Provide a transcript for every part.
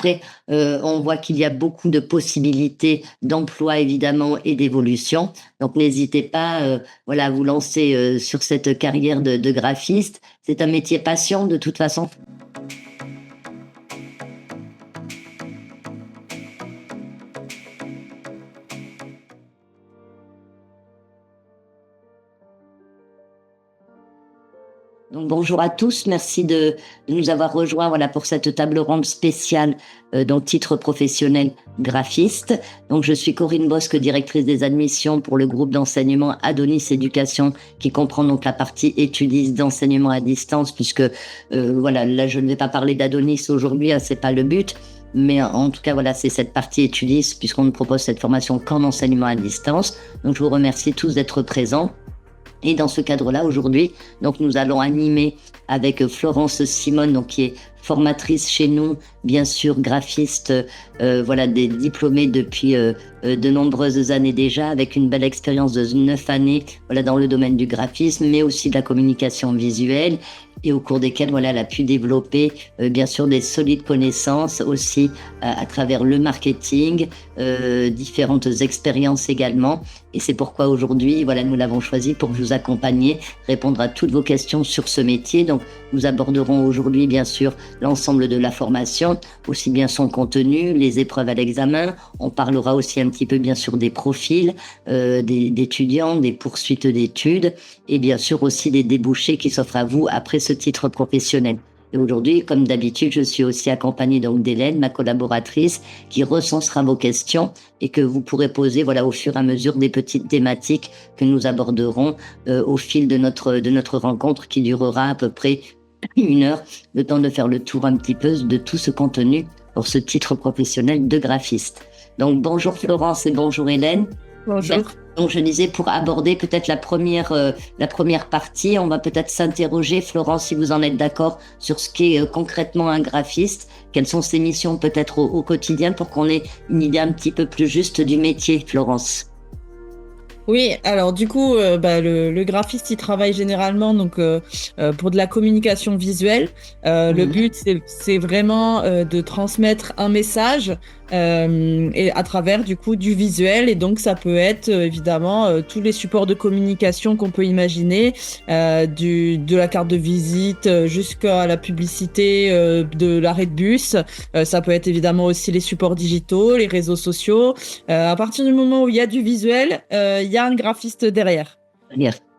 Après, on voit qu'il y a beaucoup de possibilités d'emploi, évidemment, et d'évolution. Donc, n'hésitez pas, à vous lancer sur cette carrière de graphiste. C'est un métier passion, de toute façon. Donc, bonjour à tous, merci de nous avoir rejoints pour cette table ronde spéciale titre professionnel graphiste. Donc, je suis Corinne Bosque, directrice des admissions pour le groupe d'enseignement Adonis Éducation, qui comprend donc la partie études d'enseignement à distance, puisque là je ne vais pas parler d'Adonis aujourd'hui, c'est pas le but. Mais en tout cas, c'est cette partie études, puisqu'on ne propose cette formation qu'en enseignement à distance. Donc, je vous remercie tous d'être présents. Et dans ce cadre-là, aujourd'hui, donc nous allons animer avec Florence Simone, donc qui est formatrice chez nous, bien sûr graphiste, des diplômés depuis de nombreuses années déjà, avec une belle expérience de 9 années, dans le domaine du graphisme, mais aussi de la communication visuelle, et au cours desquelles, elle a pu développer, bien sûr, des solides connaissances aussi à travers le marketing, différentes expériences également. Et c'est pourquoi aujourd'hui, nous l'avons choisi pour vous accompagner, répondre à toutes vos questions sur ce métier. Donc, nous aborderons aujourd'hui, bien sûr, l'ensemble de la formation, aussi bien son contenu, les épreuves à l'examen. On parlera aussi un petit peu, bien sûr, des profils d'étudiants, des poursuites d'études, et bien sûr aussi des débouchés qui s'offrent à vous après ce titre professionnel. Et aujourd'hui, comme d'habitude, je suis aussi accompagnée donc d'Hélène, ma collaboratrice, qui recensera vos questions et que vous pourrez poser au fur et à mesure des petites thématiques que nous aborderons au fil de notre rencontre qui durera à peu près 1 heure, le temps de faire le tour un petit peu de tout ce contenu pour ce titre professionnel de graphiste. Donc bonjour Florence et bonjour Hélène. Bonjour. Donc je disais, pour aborder peut-être la première partie, on va peut-être s'interroger, Florence, si vous en êtes d'accord, sur ce qu'est concrètement un graphiste, quelles sont ses missions peut-être au quotidien, pour qu'on ait une idée un petit peu plus juste du métier, Florence. Oui, alors du coup, le graphiste, il travaille généralement pour de la communication visuelle. Le but, c'est vraiment de transmettre un message et à travers du coup du visuel. Et donc, ça peut être évidemment tous les supports de communication qu'on peut imaginer, de la carte de visite jusqu'à la publicité de l'arrêt de bus. Ça peut être évidemment aussi les supports digitaux, les réseaux sociaux. À partir du moment où il y a du visuel, il y a un graphiste derrière.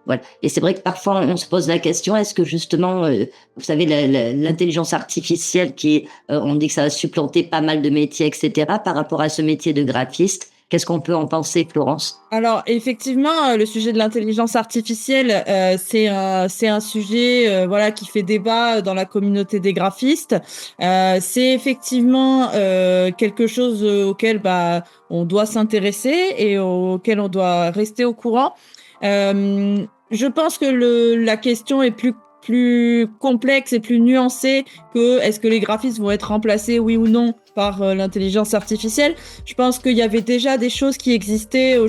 Voilà. Et c'est vrai que parfois on se pose la question, est-ce que justement, vous savez, l'intelligence artificielle on dit que ça va supplanter pas mal de métiers, etc. Par rapport à ce métier de graphiste, qu'est-ce qu'on peut en penser, Florence ? Alors effectivement, le sujet de l'intelligence artificielle, c'est un sujet qui fait débat dans la communauté des graphistes. C'est effectivement quelque chose auquel on doit s'intéresser et auquel on doit rester au courant. Je pense que la question est plus complexe et plus nuancée que est-ce que les graphistes vont être remplacés, oui ou non, par l'intelligence artificielle. Je pense qu'il y avait déjà des choses qui existaient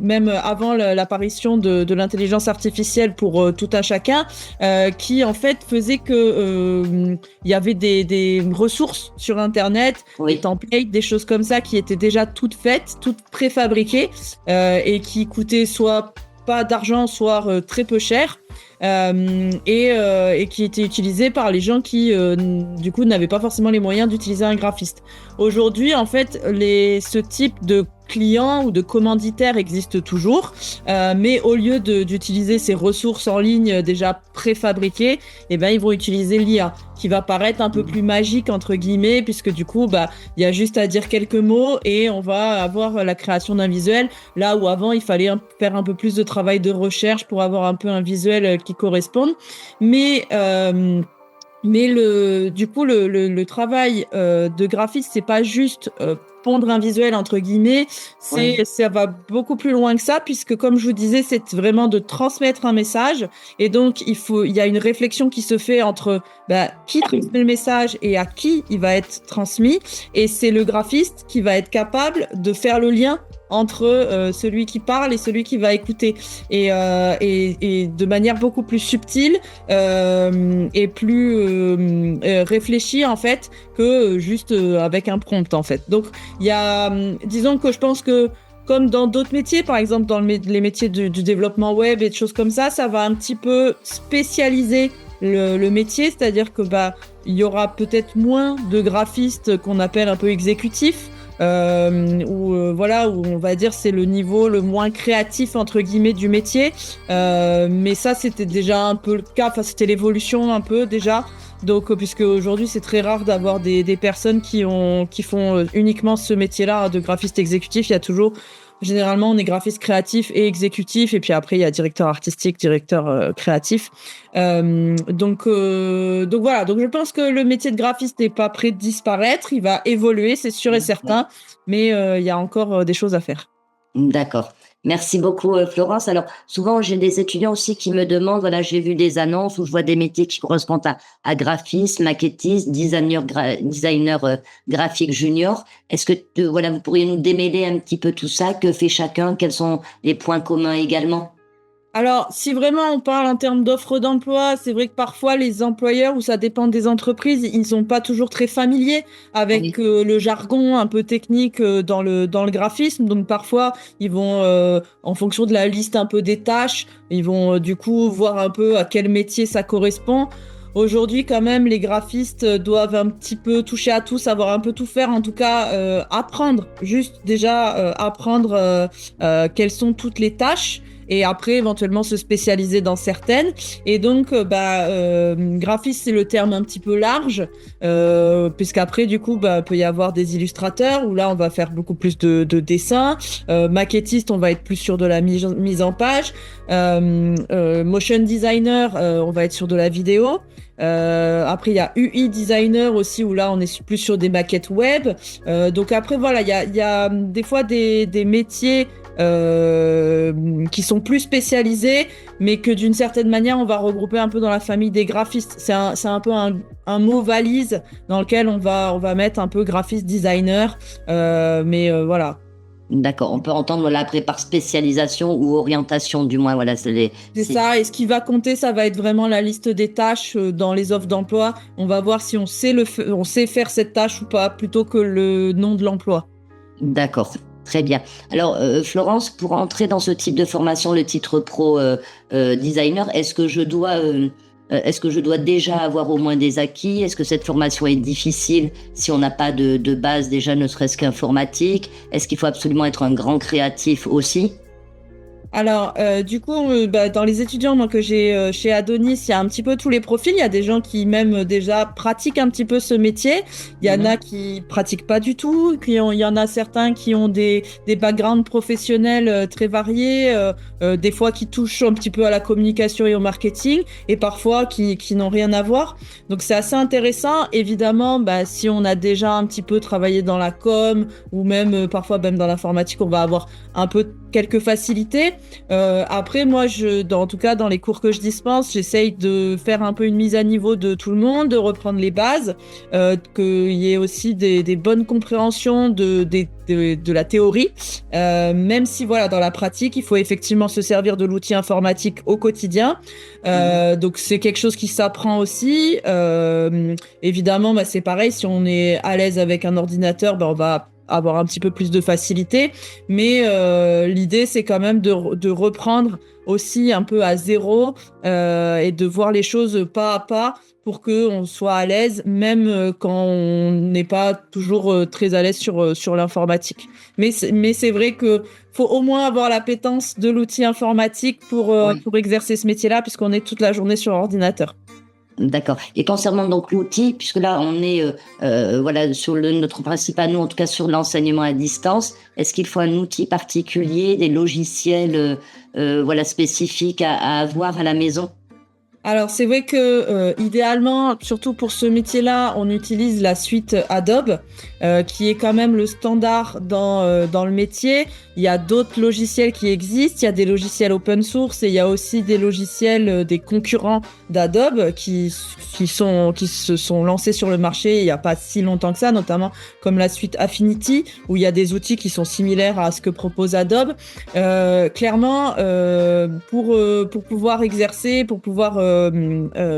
même avant l'apparition de l'intelligence artificielle pour tout un chacun, qui en fait faisaient que il y avait des ressources sur Internet, des templates, des choses comme ça qui étaient déjà toutes faites, toutes préfabriquées et qui coûtaient soit pas d'argent, soit très peu cher. Et qui était utilisé par les gens qui du coup n'avaient pas forcément les moyens d'utiliser un graphiste. Aujourd'hui, en fait, ce type de clients ou de commanditaires existe toujours, mais au lieu d'utiliser ces ressources en ligne déjà préfabriquées, ils vont utiliser l'IA, qui va paraître un peu plus magique entre guillemets, puisque du coup il y a juste à dire quelques mots et on va avoir la création d'un visuel, là où avant il fallait faire un peu plus de travail de recherche pour avoir un peu un visuel qui corresponde. Mais le travail de graphiste, c'est pas juste pondre un visuel entre guillemets, ça va beaucoup plus loin que ça, puisque comme je vous disais, c'est vraiment de transmettre un message, et donc il y a une réflexion qui se fait entre qui transmet le message et à qui il va être transmis, et c'est le graphiste qui va être capable de faire le lien entre celui qui parle et celui qui va écouter, et de manière beaucoup plus subtile et plus réfléchie en fait que juste avec un prompt en fait. Donc il y a, disons que je pense que comme dans d'autres métiers, par exemple dans les métiers du développement web et de choses comme ça va un petit peu spécialiser le métier, c'est-à-dire que il y aura peut-être moins de graphistes qu'on appelle un peu exécutifs, où on va dire c'est le niveau le moins créatif entre guillemets du métier, mais ça c'était déjà un peu le cas, enfin c'était l'évolution un peu déjà. Donc, puisque aujourd'hui c'est très rare d'avoir des personnes qui font uniquement ce métier-là de graphiste exécutif, il y a toujours, généralement on est graphiste créatif et exécutif, et puis après il y a directeur artistique, directeur créatif. Donc voilà, donc je pense que le métier de graphiste n'est pas prêt de disparaître, il va évoluer, c'est sûr et certain, mais il y a encore des choses à faire. D'accord. Merci beaucoup, Florence. Alors, souvent, j'ai des étudiants aussi qui me demandent, voilà, j'ai vu des annonces où je vois des métiers qui correspondent à graphiste, maquettiste, designer graphique junior. Est-ce que, voilà, vous pourriez nous démêler un petit peu tout ça? Que fait chacun? Quels sont les points communs également? Alors, si vraiment on parle en termes d'offres d'emploi, c'est vrai que parfois les employeurs, ou ça dépend des entreprises, ils sont pas toujours très familiers avec Oui. le jargon un peu technique dans le graphisme. Donc parfois, ils vont, en fonction de la liste un peu des tâches, ils vont du coup voir un peu à quel métier ça correspond. Aujourd'hui, quand même, les graphistes doivent un petit peu toucher à tout, savoir un peu tout faire. En tout cas, apprendre, juste déjà apprendre quelles sont toutes les tâches, et après éventuellement se spécialiser dans certaines. Et donc graphiste, c'est le terme un petit peu large, puisqu'apraprès du coup peut y avoir des illustrateurs où là on va faire beaucoup plus de dessins, maquettiste on va être plus sur de la mise en page, motion designer on va être sur de la vidéo. Après il y a UI designer aussi, où là on est plus sur des maquettes web. Donc après voilà, il y a des fois des métiers qui sont plus spécialisés, mais que d'une certaine manière on va regrouper un peu dans la famille des graphistes. C'est un peu un mot valise dans lequel on va mettre un peu graphiste designer, mais voilà. D'accord. On peut entendre, voilà, après par spécialisation ou orientation, du moins, voilà, C'est ça, et ce qui va compter, ça va être vraiment la liste des tâches dans les offres d'emploi. On va voir si on sait faire cette tâche ou pas, plutôt que le nom de l'emploi. D'accord, très bien. Alors, Florence, pour entrer dans ce type de formation, le titre pro designer, est-ce que je dois déjà avoir au moins des acquis? Est-ce que cette formation est difficile si on n'a pas de base déjà, ne serait-ce qu'informatique? Est-ce qu'il faut absolument être un grand créatif aussi? Alors, du coup, dans les étudiants moi, que j'ai chez Adonis, il y a un petit peu tous les profils. Il y a des gens qui même déjà pratiquent un petit peu ce métier. Il y en a qui pratiquent pas du tout. Il y en a certains qui ont des backgrounds professionnels très variés, des fois qui touchent un petit peu à la communication et au marketing, et parfois qui n'ont rien à voir. Donc c'est assez intéressant. Évidemment, si on a déjà un petit peu travaillé dans la com, ou même parfois même dans l'informatique, on va avoir un peu quelques facilités. Après, moi, en tout cas, dans les cours que je dispense, j'essaye de faire un peu une mise à niveau de tout le monde, de reprendre les bases, qu'il y ait aussi des bonnes compréhensions de la théorie, même si, voilà, dans la pratique, il faut effectivement se servir de l'outil informatique au quotidien. Donc, c'est quelque chose qui s'apprend aussi. Évidemment, c'est pareil, si on est à l'aise avec un ordinateur, on va avoir un petit peu plus de facilité, mais l'idée c'est quand même de reprendre aussi un peu à zéro, et de voir les choses pas à pas pour que on soit à l'aise, même quand on n'est pas toujours très à l'aise sur l'informatique. Mais c'est vrai que faut au moins avoir l'appétence de l'outil informatique pour exercer ce métier-là, puisqu'on est toute la journée sur ordinateur. D'accord. Et concernant donc l'outil, puisque là on est voilà sur notre principe à nous, en tout cas sur l'enseignement à distance, est-ce qu'il faut un outil particulier, des logiciels voilà spécifiques à avoir à la maison? Alors, c'est vrai que idéalement, surtout pour ce métier-là, on utilise la suite Adobe, qui est quand même le standard dans le métier. Il y a d'autres logiciels qui existent. Il y a des logiciels open source et il y a aussi des logiciels des concurrents d'Adobe qui se sont lancés sur le marché il n'y a pas si longtemps que ça, notamment comme la suite Affinity, où il y a des outils qui sont similaires à ce que propose Adobe. Clairement, pour pouvoir exercer, pour pouvoir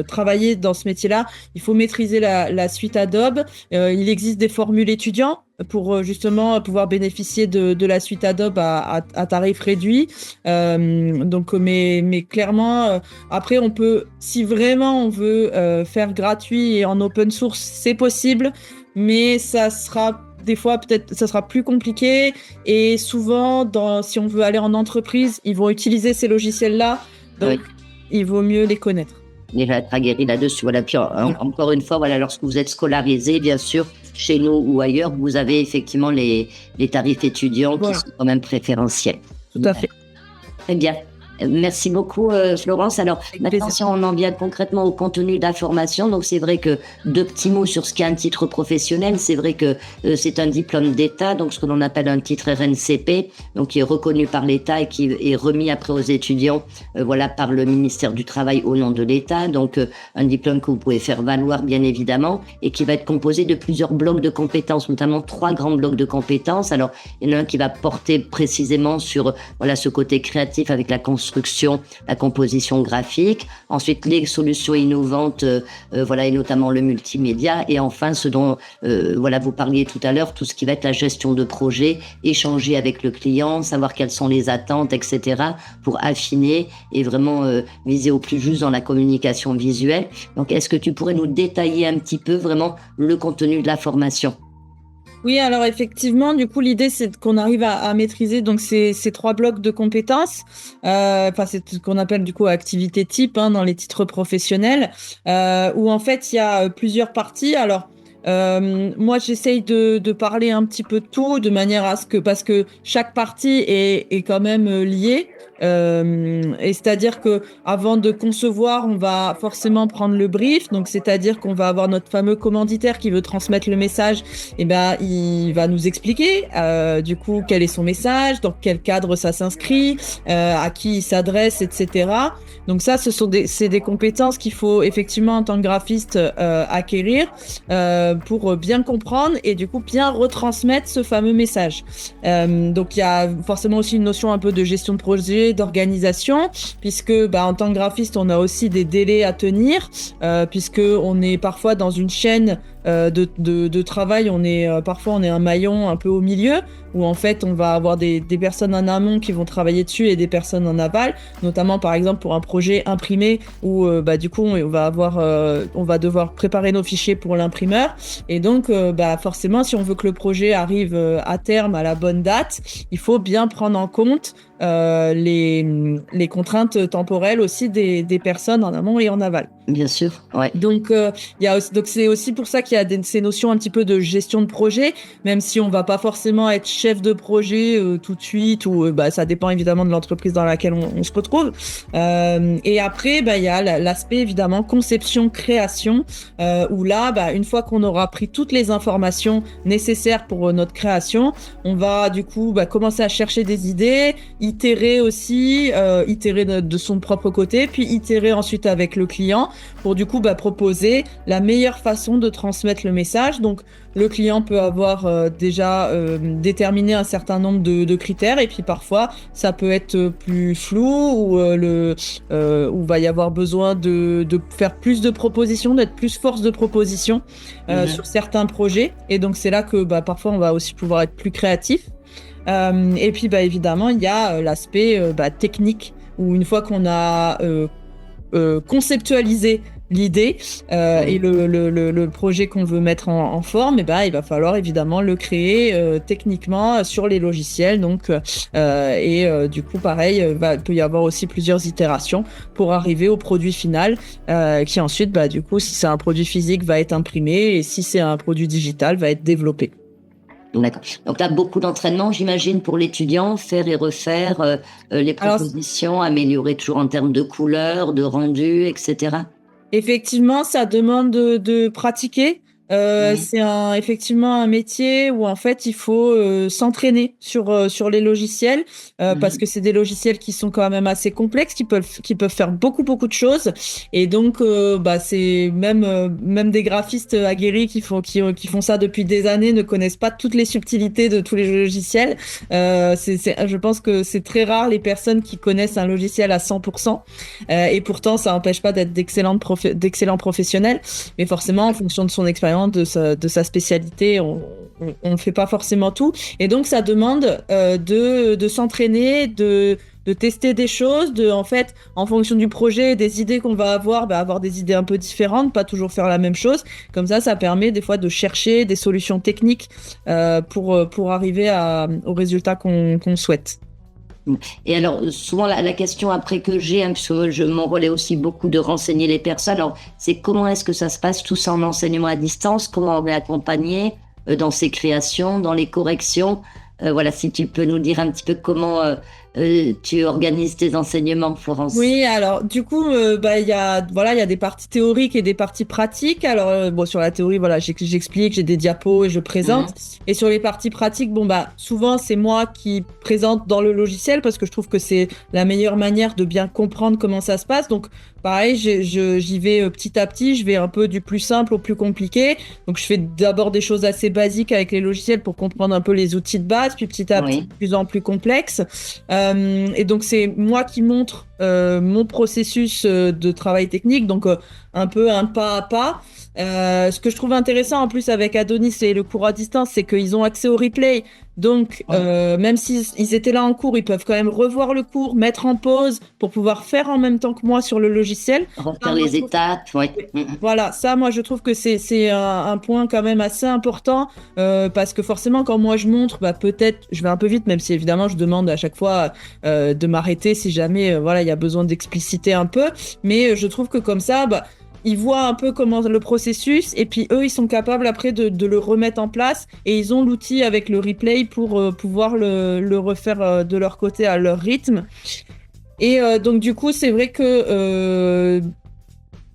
travailler dans ce métier-là, il faut maîtriser la suite Adobe. Il existe des formules étudiants pour justement pouvoir bénéficier de la suite Adobe à tarif réduit. Mais clairement, après, on peut, si vraiment on veut faire gratuit et en open source, c'est possible, mais ça sera des fois, peut-être, ça sera plus compliqué. Et souvent, si on veut aller en entreprise, ils vont utiliser ces logiciels-là. Donc, il vaut mieux les connaître. Déjà être aguerri là-dessus. Voilà. Puis encore une fois, voilà, lorsque vous êtes scolarisé, bien sûr, chez nous ou ailleurs, vous avez effectivement les tarifs étudiants qui sont quand même préférentiels. Tout à fait. Très bien. Merci beaucoup, Florence. Alors, maintenant, si on en vient concrètement au contenu d'information, donc c'est vrai que 2 petits mots sur ce qu'est un titre professionnel. C'est vrai que c'est un diplôme d'État, donc ce que l'on appelle un titre RNCP, donc qui est reconnu par l'État et qui est remis après aux étudiants, par le ministère du Travail au nom de l'État. Donc, un diplôme que vous pouvez faire valoir, bien évidemment, et qui va être composé de plusieurs blocs de compétences, notamment 3 grands blocs de compétences. Alors, il y en a un qui va porter précisément sur, ce côté créatif avec la construction, la composition graphique, ensuite les solutions innovantes, et notamment le multimédia, et enfin ce dont vous parliez tout à l'heure, tout ce qui va être la gestion de projet, échanger avec le client, savoir quelles sont les attentes, etc., pour affiner et vraiment viser au plus juste dans la communication visuelle. Donc, est-ce que tu pourrais nous détailler un petit peu vraiment le contenu de la formation ? Oui, alors effectivement, du coup, l'idée, c'est qu'on arrive à maîtriser donc ces 3 blocs de compétences. C'est ce qu'on appelle du coup activité type dans les titres professionnels, où en fait, il y a plusieurs parties. Alors, moi, j'essaye de parler un petit peu de tout, de manière à ce que, parce que chaque partie est quand même liée. Et c'est-à-dire que avant de concevoir, on va forcément prendre le brief. Donc, c'est-à-dire qu'on va avoir notre fameux commanditaire qui veut transmettre le message. Et il va nous expliquer, du coup, quel est son message, dans quel cadre ça s'inscrit, à qui il s'adresse, etc. Donc ça, c'est des compétences qu'il faut effectivement en tant que graphiste acquérir pour bien comprendre et du coup bien retransmettre ce fameux message. Donc il y a forcément aussi une notion un peu de gestion de projet, d'organisation, puisque en tant que graphiste, on a aussi des délais à tenir, puisque on est parfois dans une chaîne de travail, parfois on est un maillon un peu au milieu, où en fait on va avoir des personnes en amont qui vont travailler dessus et des personnes en aval, notamment par exemple pour un projet imprimé où du coup on va devoir préparer nos fichiers pour l'imprimeur, et donc forcément si on veut que le projet arrive à terme à la bonne date, il faut bien prendre en compte les contraintes temporelles aussi des personnes en amont et en aval. Bien sûr, ouais. Donc c'est aussi pour ça qu'il y a ces notions un petit peu de gestion de projet, même si on va pas forcément être chef de projet tout de suite, ou ça dépend évidemment de l'entreprise dans laquelle on se retrouve. Et après, il y a l'aspect évidemment conception, création, où là, une fois qu'on aura pris toutes les informations nécessaires pour notre création, on va du coup commencer à chercher des idées, itérer aussi, itérer de son propre côté, puis itérer ensuite avec le client pour du coup proposer la meilleure façon de transmettre le message. Donc le client peut avoir déjà déterminé un certain nombre de critères, et puis parfois ça peut être plus flou, ou va y avoir besoin de faire plus de propositions, d'être plus force de proposition sur certains projets, et donc c'est là que parfois on va aussi pouvoir être plus créatif. Et puis évidemment il y a l'aspect technique, où une fois qu'on a conceptualisé l'idée et le projet qu'on veut mettre en forme, il va falloir évidemment le créer techniquement sur les logiciels. Donc du coup pareil, peut y avoir aussi plusieurs itérations pour arriver au produit final qui ensuite du coup, si c'est un produit physique, va être imprimé, et si c'est un produit digital, va être développé. D'accord. Donc, tu as beaucoup d'entraînement, j'imagine, pour l'étudiant, faire et refaire les Alors, propositions, améliorer toujours en termes de couleur, de rendu, etc. effectivement, ça demande de pratiquer. Oui. C'est effectivement un métier où en fait il faut s'entraîner sur les logiciels parce Mhm. que c'est des logiciels qui sont quand même assez complexes, qui peuvent faire beaucoup de choses. Et donc bah c'est même des graphistes aguerris qui font ça depuis des années ne connaissent pas toutes les subtilités de tous les logiciels. Je pense que c'est très rare les personnes qui connaissent un logiciel à 100%. Et pourtant, ça n'empêche pas d'être d'excellents professionnels. Mais forcément, en fonction de son expérience, de sa spécialité, on ne fait pas forcément tout. Et donc, ça demande de s'entraîner, de tester des choses, en fait, en fonction du projet, des idées qu'on va avoir, bah, avoir des idées un peu différentes, pas toujours faire la même chose. Comme ça permet des fois de chercher des solutions techniques pour arriver au résultat qu'on souhaite. Et alors, souvent, la question après que j'ai, hein, puisque mon rôle est aussi beaucoup de renseigner les personnes, alors, c'est comment est-ce que ça se passe tout ça en enseignement à distance, comment on est accompagné dans ces créations, dans les corrections. Voilà, si tu peux nous dire un petit peu comment tu organises tes enseignements, Florence. Oui, alors du coup, bah il y a des parties théoriques et des parties pratiques. Alors bon, sur la théorie, voilà, j'explique, j'ai des diapos et je présente. Mhm. Et sur les parties pratiques, bon bah souvent c'est moi qui présente dans le logiciel parce que je trouve que c'est la meilleure manière de bien comprendre comment ça se passe. Donc pareil, j'y vais petit à petit, je vais un peu du plus simple au plus compliqué. Donc je fais d'abord des choses assez basiques avec les logiciels pour comprendre un peu les outils de base, puis petit à petit Oui. de plus en plus complexe. Et donc c'est moi qui montre mon processus de travail technique, donc un peu un pas à pas. Ce que je trouve intéressant en plus avec Adonis et le cours à distance, c'est qu'ils ont accès au replay. Donc, Oui. même s'ils étaient là en cours, ils peuvent quand même revoir le cours, mettre en pause pour pouvoir faire en même temps que moi sur le logiciel. Refaire Ça, moi, les je trouve étapes, oui. voilà, ça, moi, je trouve que c'est un point quand même assez important parce que forcément, quand moi je montre, bah peut-être je vais un peu vite, même si évidemment je demande à chaque fois de m'arrêter si jamais voilà il y a besoin d'expliciter un peu. Mais je trouve que comme ça, bah ils voient un peu comment le processus et puis eux ils sont capables après de le remettre en place et ils ont l'outil avec le replay pour pouvoir le refaire de leur côté à leur rythme. Et donc du coup c'est vrai que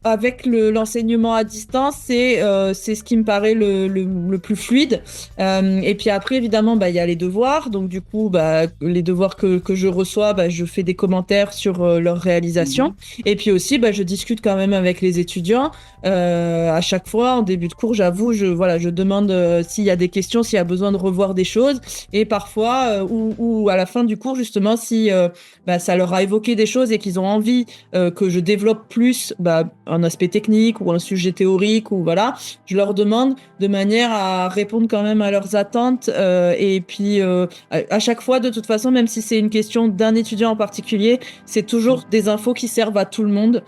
avec l'enseignement à distance, c'est ce qui me paraît le plus fluide. Et puis après, évidemment, bah, il y a les devoirs. Donc, du coup, bah, les devoirs que je reçois, bah, je fais des commentaires sur leur réalisation. Mhm. Et puis aussi, bah, je discute quand même avec les étudiants. À chaque fois, en début de cours, j'avoue, voilà, je demande s'il y a des questions, s'il y a besoin de revoir des choses. Et parfois, ou à la fin du cours, justement, si bah, ça leur a évoqué des choses et qu'ils ont envie que je développe plus bah, un aspect technique ou un sujet théorique ou voilà, je leur demande de manière à répondre quand même à leurs attentes et puis à chaque fois de toute façon, même si c'est une question d'un étudiant en particulier, c'est toujours des infos qui servent à tout le monde.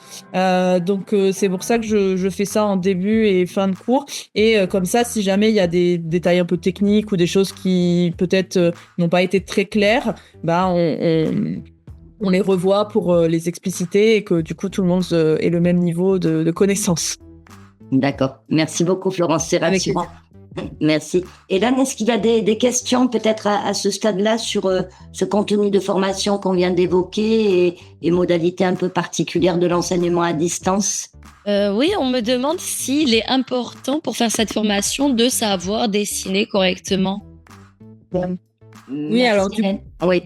Donc c'est pour ça que je fais ça en début et fin de cours et comme ça, si jamais il y a des détails un peu techniques ou des choses qui peut-être n'ont pas été très claires, bah on les revoit pour les expliciter et que du coup tout le monde ait le même niveau de connaissance. D'accord. Merci beaucoup, Florence. C'est Avec rassurant. plaisir. Merci. Hélène, est-ce qu'il y a des questions peut-être à ce stade-là sur ce contenu de formation qu'on vient d'évoquer et modalités un peu particulières de l'enseignement à distance? Oui, on me demande s'il est important pour faire cette formation de savoir dessiner correctement. Oui, alors Merci, Hélène. Oui.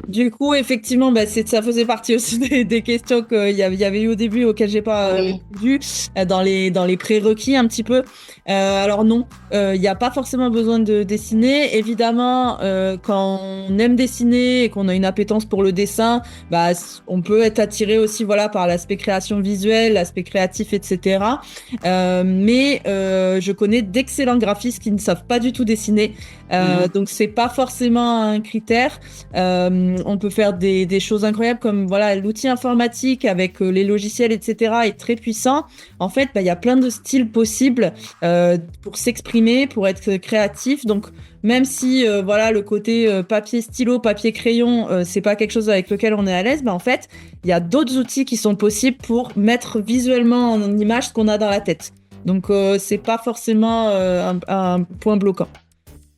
du coup, effectivement, bah, ça faisait partie aussi des questions qu'il y avait eu au début auxquelles j'ai pas Oui. répondu dans les prérequis un petit peu. Alors non, il n'y a pas forcément besoin de dessiner. Évidemment, quand on aime dessiner et qu'on a une appétence pour le dessin, bah, on peut être attiré aussi voilà par l'aspect création visuelle, l'aspect créatif, etc. Mais je connais d'excellents graphistes qui ne savent pas du tout dessiner. Donc c'est pas forcément un critère. On peut faire des choses incroyables comme voilà l'outil informatique avec les logiciels etc est très puissant. En fait, bah, il y a plein de styles possibles pour s'exprimer, pour être créatif. Donc même si voilà le côté papier stylo, papier crayon, c'est pas quelque chose avec lequel on est à l'aise, bah en fait il y a d'autres outils qui sont possibles pour mettre visuellement en image ce qu'on a dans la tête. Donc c'est pas forcément un point bloquant.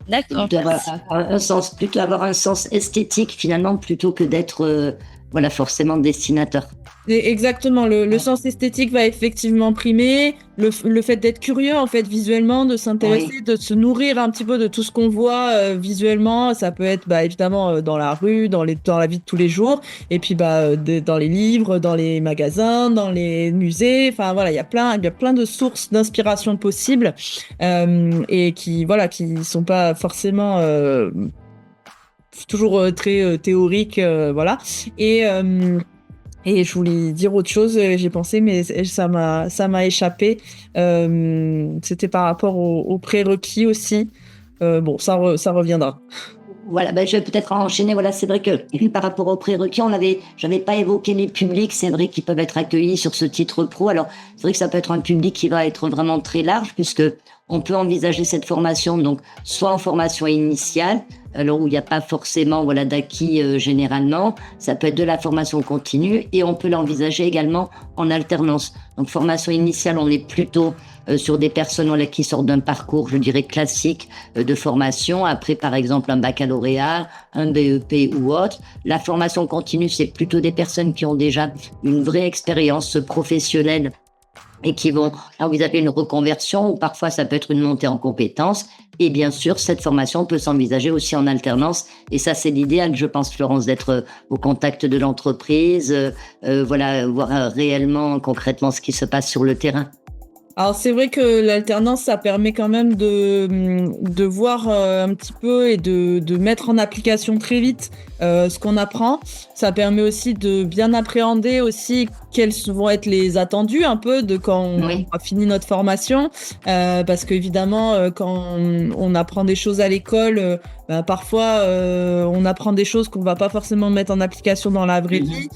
D'accord, D'avoir merci. un sens, plutôt avoir un sens esthétique finalement, plutôt que d'être voilà, forcément dessinateur. Exactement, le Ouais. sens esthétique va effectivement primer, le fait d'être curieux en fait visuellement, de Oui. s'intéresser, de se nourrir un petit peu de tout ce qu'on voit visuellement. Ça peut être bah, évidemment dans la rue, dans la vie de tous les jours, et puis bah, dans les livres, dans les magasins, dans les musées. Enfin voilà, il y a plein de sources d'inspiration possibles et qui voilà, qui sont pas forcément toujours très théoriques, voilà. Et et je voulais dire autre chose, j'ai pensé, mais ça m'a échappé. C'était par rapport aux prérequis aussi. Bon, ça reviendra. Voilà, ben, je vais peut-être enchaîner. Voilà, c'est vrai que par rapport aux prérequis, j'avais pas évoqué les publics. C'est vrai qu'ils peuvent être accueillis sur ce titre pro. Alors, c'est vrai que ça peut être un public qui va être vraiment très large, puisque on peut envisager cette formation, donc, soit en formation initiale, alors où il n'y a pas forcément, voilà, d'acquis généralement. Ça peut être de la formation continue, et on peut l'envisager également en alternance. Donc, formation initiale, on est plutôt sur des personnes voilà, qui sortent d'un parcours, je dirais, classique de formation, après par exemple un baccalauréat, un BEP ou autre. La formation continue, c'est plutôt des personnes qui ont déjà une vraie expérience professionnelle et qui vont envisager une reconversion, ou parfois ça peut être une montée en compétences. Et bien sûr, cette formation peut s'envisager aussi en alternance. Et ça, c'est l'idéal, je pense, Florence, d'être au contact de l'entreprise, voilà, voir réellement, concrètement ce qui se passe sur le terrain. Alors c'est vrai que l'alternance, ça permet quand même de voir un petit peu et de mettre en application très vite ce qu'on apprend. Ça permet aussi de bien appréhender aussi quels vont être les attendus un peu de quand Oui. on a fini notre formation. Parce qu'évidemment, quand on apprend des choses à l'école, bah, parfois on apprend des choses qu'on va pas forcément mettre en application dans la vraie vie.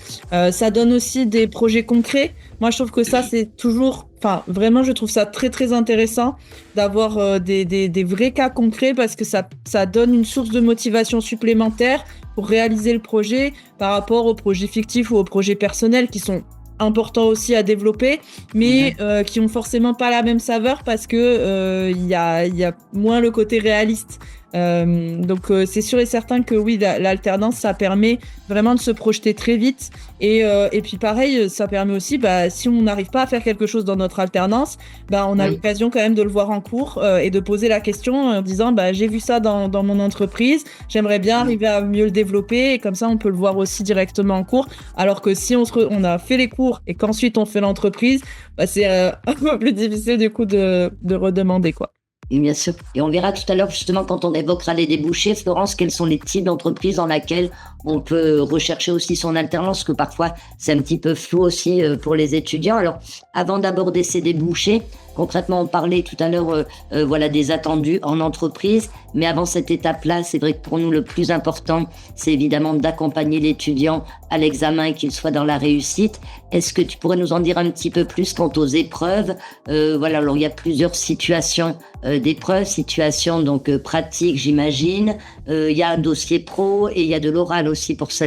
Ça donne aussi des projets concrets. Moi, je trouve que ça, c'est toujours, enfin, vraiment, je trouve ça très, très intéressant d'avoir des vrais cas concrets parce que ça donne une source de motivation supplémentaire pour réaliser le projet par rapport aux projets fictifs ou aux projets personnels qui sont importants aussi à développer, mais qui ont forcément pas la même saveur parce que il y a moins le côté réaliste. Donc c'est sûr et certain que oui, l'alternance, ça permet vraiment de se projeter très vite et puis pareil, ça permet aussi, bah, si on n'arrive pas à faire quelque chose dans notre alternance, bah, on a Oui. l'occasion quand même de le voir en cours et de poser la question en disant bah, j'ai vu ça dans mon entreprise, j'aimerais bien arriver à mieux le développer et comme ça on peut le voir aussi directement en cours, alors que si on a fait les cours et qu'ensuite on fait l'entreprise, bah, c'est un peu plus difficile du coup de redemander quoi. Et bien sûr. Et on verra tout à l'heure, justement, quand on évoquera les débouchés, Florence, quels sont les types d'entreprises dans lesquelles on peut rechercher aussi son alternance, parce que parfois, c'est un petit peu flou aussi pour les étudiants. Alors, avant d'aborder ces débouchés, concrètement, on parlait tout à l'heure voilà, des attendus en entreprise. Mais avant cette étape-là, c'est vrai que pour nous, le plus important, c'est évidemment d'accompagner l'étudiant à l'examen et qu'il soit dans la réussite. Est-ce que tu pourrais nous en dire un petit peu plus quant aux épreuves? Voilà, alors il y a plusieurs situations d'épreuves, situations donc pratiques, j'imagine. Il y a un dossier pro et il y a de l'oral aussi pour ce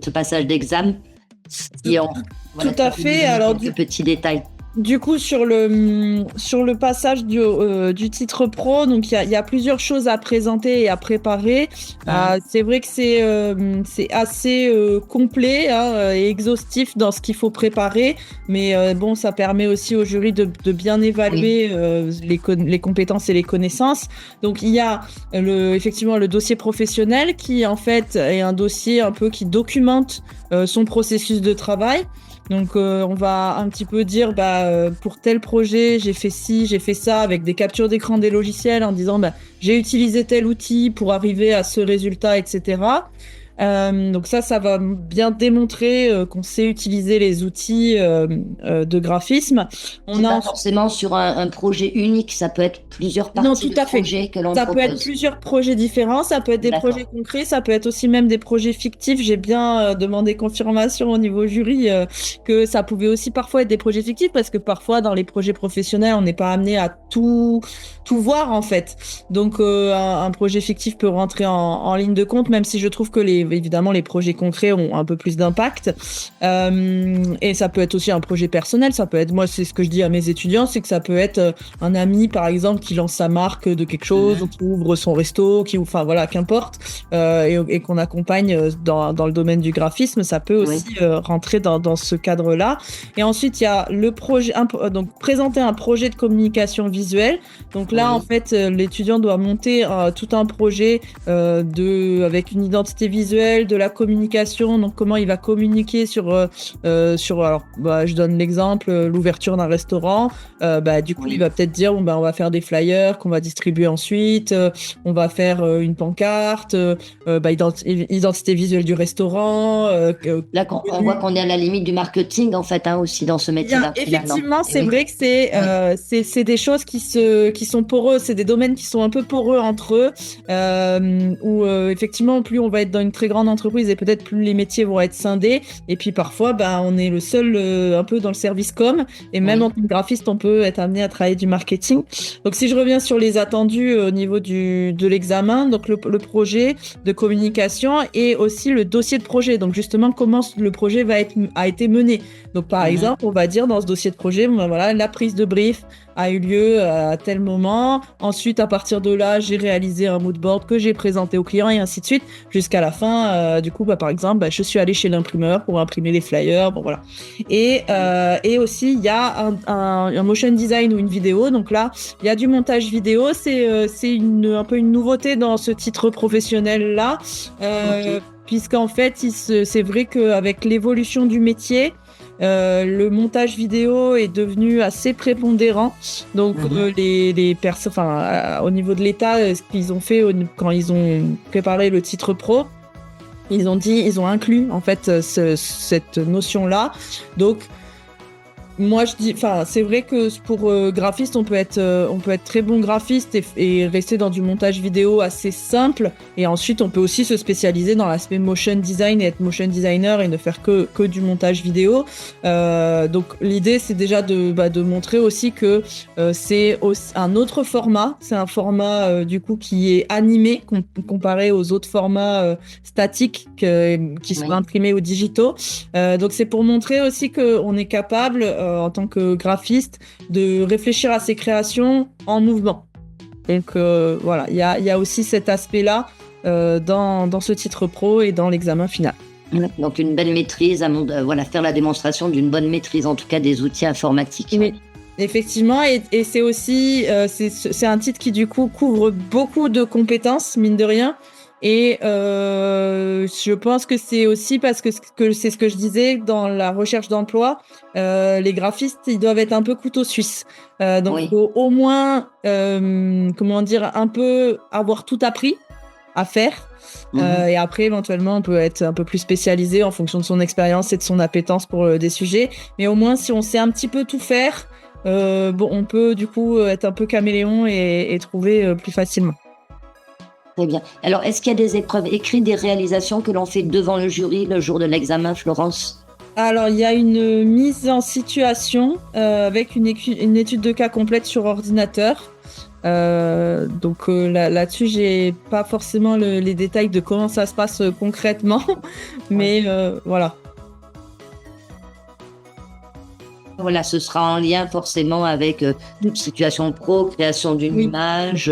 passage d'examen. Et voilà, Tout à fait. Alors, quelques petits détails. du coup, sur le passage du titre pro, donc il y a plusieurs choses à présenter et à préparer. C'est vrai que c'est assez complet hein, et exhaustif dans ce qu'il faut préparer, mais bon, ça permet aussi au jury de bien évaluer les compétences et les connaissances. Donc il y a effectivement le dossier professionnel qui en fait est un dossier un peu qui documente son processus de travail. Donc on va un petit peu dire pour tel projet j'ai fait ci, j'ai fait ça avec des captures d'écran des logiciels en disant j'ai utilisé tel outil pour arriver à ce résultat, etc. Donc ça va bien démontrer qu'on sait utiliser les outils de graphisme. C'est pas forcément sur un projet unique, ça peut être plusieurs Non, parties tout de à fait. projet que l'on Ça peut être propose. plusieurs projets différents, ça peut être des projets concrets, ça peut être aussi même des projets fictifs. J'ai bien demandé confirmation au niveau jury que ça pouvait aussi parfois être des projets fictifs parce que parfois dans les projets professionnels, on n'est pas amené à tout voir en fait. Donc un projet fictif peut rentrer en ligne de compte, même si je trouve que les évidemment, les projets concrets ont un peu plus d'impact. Et ça peut être aussi un projet personnel. Ça peut être, moi, c'est ce que je dis à mes étudiants, c'est que ça peut être un ami, par exemple, qui lance sa marque de quelque chose, ou qui ouvre son resto, enfin voilà, qu'importe, et qu'on accompagne dans le domaine du graphisme. Ça peut aussi rentrer dans ce cadre-là. Et ensuite, il y a le projet, donc présenter un projet de communication visuelle. Donc là, en fait, l'étudiant doit monter tout un projet avec une identité visuelle, de la communication. Donc comment il va communiquer sur alors je donne l'exemple, l'ouverture d'un restaurant. Du coup, il va peut-être dire on va faire des flyers qu'on va distribuer ensuite. On va faire une pancarte, identité visuelle du restaurant. Là, on voit qu'on est à la limite du marketing, en fait, aussi dans ce métier-là. Effectivement, c'est vrai que c'est des choses qui sont poreuses, c'est des domaines qui sont un peu poreux entre eux, où effectivement, plus on va être dans une très grande entreprise et peut-être plus les métiers vont être scindés. Et puis parfois, on est le seul un peu dans le service com, et même en tant que graphiste, on peut être amené à travailler du marketing. Donc si je reviens sur les attendus au niveau de l'examen, donc le projet de communication et aussi le dossier de projet. Donc justement, comment le projet a été mené. Donc par exemple, on va dire dans ce dossier de projet, la prise de brief a eu lieu à tel moment. Ensuite, à partir de là, j'ai réalisé un mood board que j'ai présenté au client et ainsi de suite, jusqu'à la fin. Du coup, par exemple, je suis allée chez l'imprimeur pour imprimer les flyers. Bon, voilà. Et aussi, il y a un motion design ou une vidéo. Donc là, il y a du montage vidéo. C'est un peu une nouveauté dans ce titre professionnel-là. Puisqu'en fait, c'est vrai qu'avec l'évolution du métier, le montage vidéo est devenu assez prépondérant. Donc, au niveau de l'État, ce qu'ils ont fait quand ils ont préparé le titre pro, ils ont inclus en fait cette notion-là. Donc, moi, c'est vrai que pour graphiste, on peut être très bon graphiste et rester dans du montage vidéo assez simple. Et ensuite, on peut aussi se spécialiser dans l'aspect motion design et être motion designer et ne faire que du montage vidéo. Donc, l'idée, c'est déjà de montrer aussi que c'est un autre format. C'est un format du coup qui est animé comparé aux autres formats statiques qui sont imprimés ou digitaux. Donc, c'est pour montrer aussi qu'on est capable en tant que graphiste, de réfléchir à ses créations en mouvement. Donc voilà, il y a aussi cet aspect-là dans ce titre pro et dans l'examen final. Donc une belle maîtrise, faire la démonstration d'une bonne maîtrise, en tout cas des outils informatiques. Oui. Effectivement, et c'est aussi c'est un titre qui du coup couvre beaucoup de compétences, mine de rien. Et je pense que c'est aussi parce que c'est ce que je disais dans la recherche d'emploi, les graphistes, ils doivent être un peu couteau suisse. Donc au moins, un peu avoir tout appris à faire. Et après, éventuellement, on peut être un peu plus spécialisé en fonction de son expérience et de son appétence pour des sujets. Mais au moins, si on sait un petit peu tout faire, on peut du coup être un peu caméléon et trouver plus facilement. Très bien. Alors, est-ce qu'il y a des épreuves écrites, des réalisations que l'on fait devant le jury le jour de l'examen, Florence ? Alors, il y a une mise en situation avec une étude de cas complète sur ordinateur. Donc là-dessus, j'ai pas forcément les détails de comment ça se passe concrètement, mais voilà. Voilà, ce sera en lien forcément avec situation pro, création d'une image,